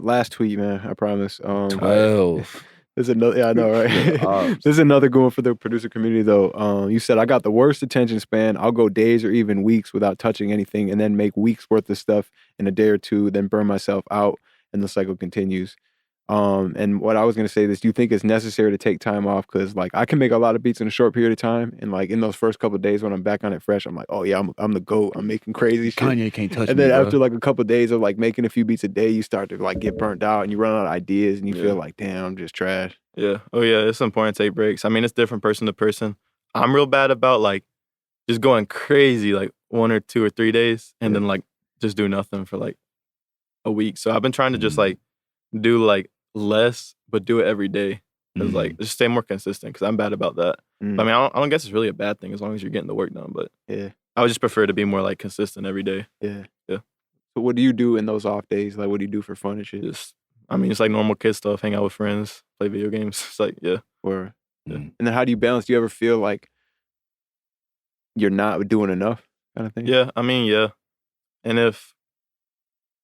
last tweet, man. I promise. 12. There's another. Yeah, I know, right? There's another good one for the producer community, though. You said I got the worst attention span. I'll go days or even weeks without touching anything, and then make weeks worth of stuff in a day or two, then burn myself out, and the cycle continues. And what I was gonna say is, do you think it's necessary to take time off? Because like I can make a lot of beats in a short period of time, and like in those first couple of days when I'm back on it fresh, I'm like, oh yeah, I'm the GOAT. I'm making crazy shit. Kanye can't touch me, And then bro. after like a couple of days of like making a few beats a day, you start to like get burnt out, and you run out of ideas, and you feel like, damn, I'm just trash. Yeah. Oh yeah, it's important to take breaks. I mean, it's different person to person. I'm real bad about like just going crazy like 1 or 2 or 3 days, and then like just do nothing for like a week. So I've been trying to just like do like less, but do it every day. Cause like just stay more consistent. Cause I'm bad about that. But, I mean, I don't guess it's really a bad thing as long as you're getting the work done. But Yeah. I would just prefer to be more like consistent every day. Yeah. Yeah. So what do you do in those off days? Like, what do you do for fun and shit? Just, I mean, it's like normal kid stuff. Hang out with friends, play video games. It's like, yeah. Or, Yeah. And then how do you balance? Do you ever feel like you're not doing enough kind of thing? Yeah, I mean, yeah. And if,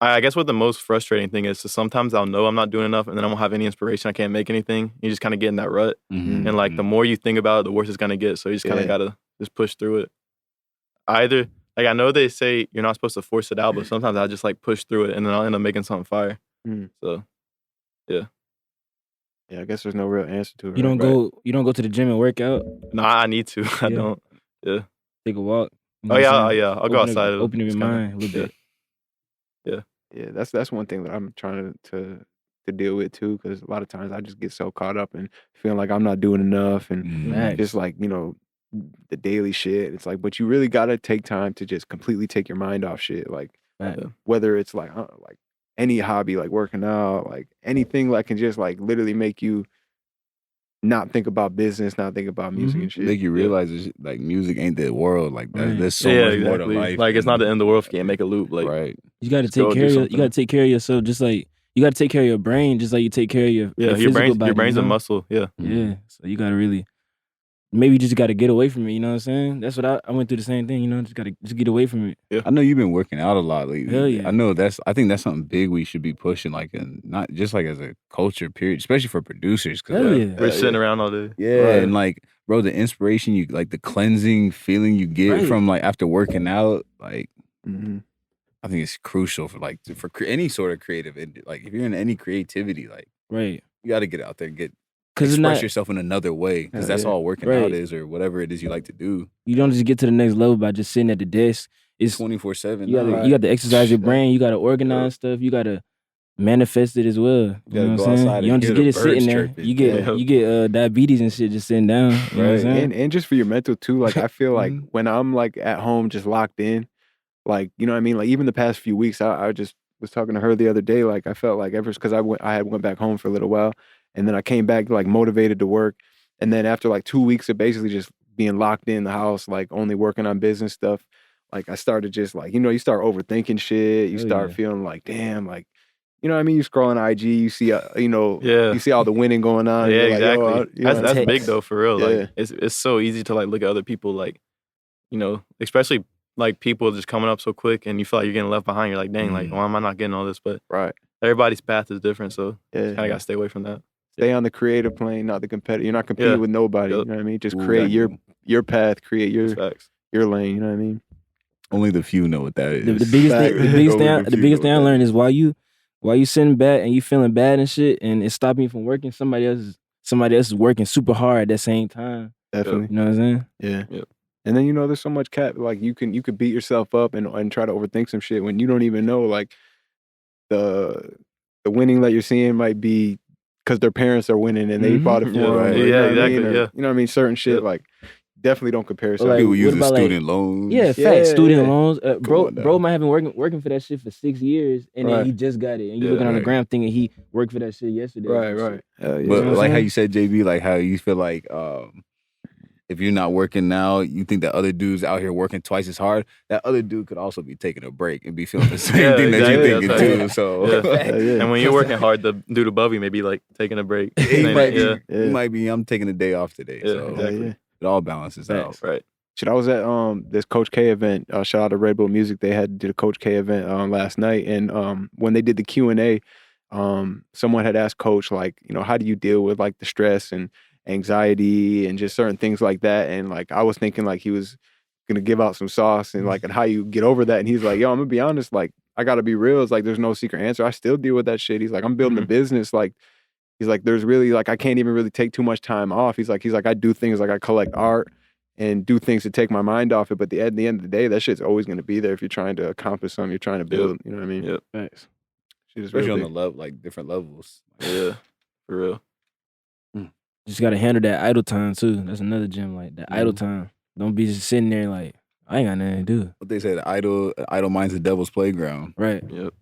I guess what the most frustrating thing is sometimes I'll know I'm not doing enough and then I won't have any inspiration. I can't make anything. You just kind of get in that rut. And like the more you think about it, the worse it's going to get. So you just kind of got to just push through it. Either, like I know they say you're not supposed to force it out, but sometimes I just like push through it and then I'll end up making something fire. So, yeah. Yeah, I guess there's no real answer to it. You don't go to the gym and work out? No, I need to. I don't. Yeah. Take a walk. Oh yeah, yeah. I'll go outside. Open your mind a little bit. Yeah, that's one thing that I'm trying to deal with too, because a lot of times I just get so caught up in feeling like I'm not doing enough, and just like the daily shit. It's like, but you really gotta take time to just completely take your mind off shit. Like whether it's like like any hobby, like working out, like anything that can just like literally make you not think about business, not think about music and shit. Make you realize like music ain't the world. Like there's so much more to life. Like it's not the end of the world if you can't make a loop. Like you got to take care of you got to take care of yourself, just like you got to take care of your brain, just like you take care of your physical body. Your brain's a muscle. Yeah. So you got to really, maybe you just got to get away from it. You know what I'm saying? That's what I went through the same thing. You know, just get away from it. Yeah. I know you've been working out a lot lately. Hell yeah. I think that's something big we should be pushing, like, and not just like as a culture, period, especially for producers. Hell yeah. We're sitting around all day. Yeah, and like, bro, the inspiration you like, the cleansing feeling you get from like after working out, like, I think it's crucial for like for any sort of creative. Like, if you're in any creativity, like, you got to get out there and express yourself in another way, because that's all working out is, or whatever it is you like to do. You don't just get to the next level by just sitting at the desk. It's 24/7. You got to exercise your brain. You got to organize stuff. You got to manifest it as well. You know what I'm saying? You don't just get it sitting there. You get diabetes and shit just sitting down. You know what I'm saying? And just for your mental too. Like I feel like when I'm like at home just locked in, like, you know what I mean? Like even the past few weeks, I just was talking to her the other day. Like I felt like because I had went back home for a little while, and then I came back like motivated to work. And then after like 2 weeks of basically just being locked in the house, like only working on business stuff, like I started just like, you start overthinking shit. You start feeling like, damn, like, you know what I mean? You scroll on IG, you see, you see all the winning going on. Yeah, exactly. Like, that's big though, for real. Like it's so easy to like look at other people, like, especially like people just coming up so quick, and you feel like you're getting left behind. You're like, dang, like, why am I not getting all this? But everybody's path is different, so you kind of got to stay away from that. Stay on the creative plane, not the competitive. You're not competing with nobody. You know what I mean? Just create your path, create your lane. You know what I mean? Only the few know what that is. The biggest thing I learned is while you sitting back and you feeling bad and shit, and it's stopping you from working, somebody else is working super hard at that same time. Definitely. You know what I'm saying? Yeah. Yep. And then there's so much like you could beat yourself up and try to overthink some shit when you don't even know, like the winning that you're seeing might be because their parents are winning and they bought it for them. Yeah, exactly. You know what I mean? Certain shit like definitely don't compare yourself. Like, people using student loans. Yeah, facts. Student loans. Bro might have been working for that shit for 6 years, and then he just got it. And you looking on the gram thinking he worked for that shit yesterday. Right. But like how you said, JB, like how you feel like if you're not working now, you think that other dudes out here working twice as hard. That other dude could also be taking a break and be feeling the same thing that you're thinking too. So, and when you're working hard, the dude above you may be like taking a break. He might be. I'm taking a day off today. So it all balances out. Right. Shit, I was at this Coach K event. Shout out to Red Bull Music. They did a Coach K event last night, and when they did the Q&A, someone had asked Coach, like, you know, how do you deal with like the stress and anxiety and just certain things like that? And like I was thinking like he was gonna give out some sauce and like and how you get over that. And he's like, yo, I'm gonna be honest, like I gotta be real. It's like there's no secret answer. I still deal with that shit. He's like, I'm building a business. Like he's like, there's really like I can't even really take too much time off. He's like, I do things like I collect art and do things to take my mind off it. But at the end of the day, that shit's always gonna be there if you're trying to accomplish something you're trying to build. You know what I mean? Yep. Thanks. Especially on the level, like different levels. Yeah, for real. Just gotta handle that idle time too. That's another gem. Like that idle time. Don't be just sitting there like I ain't got nothing to do. What they said, idle mind's the devil's playground. Right. Yep.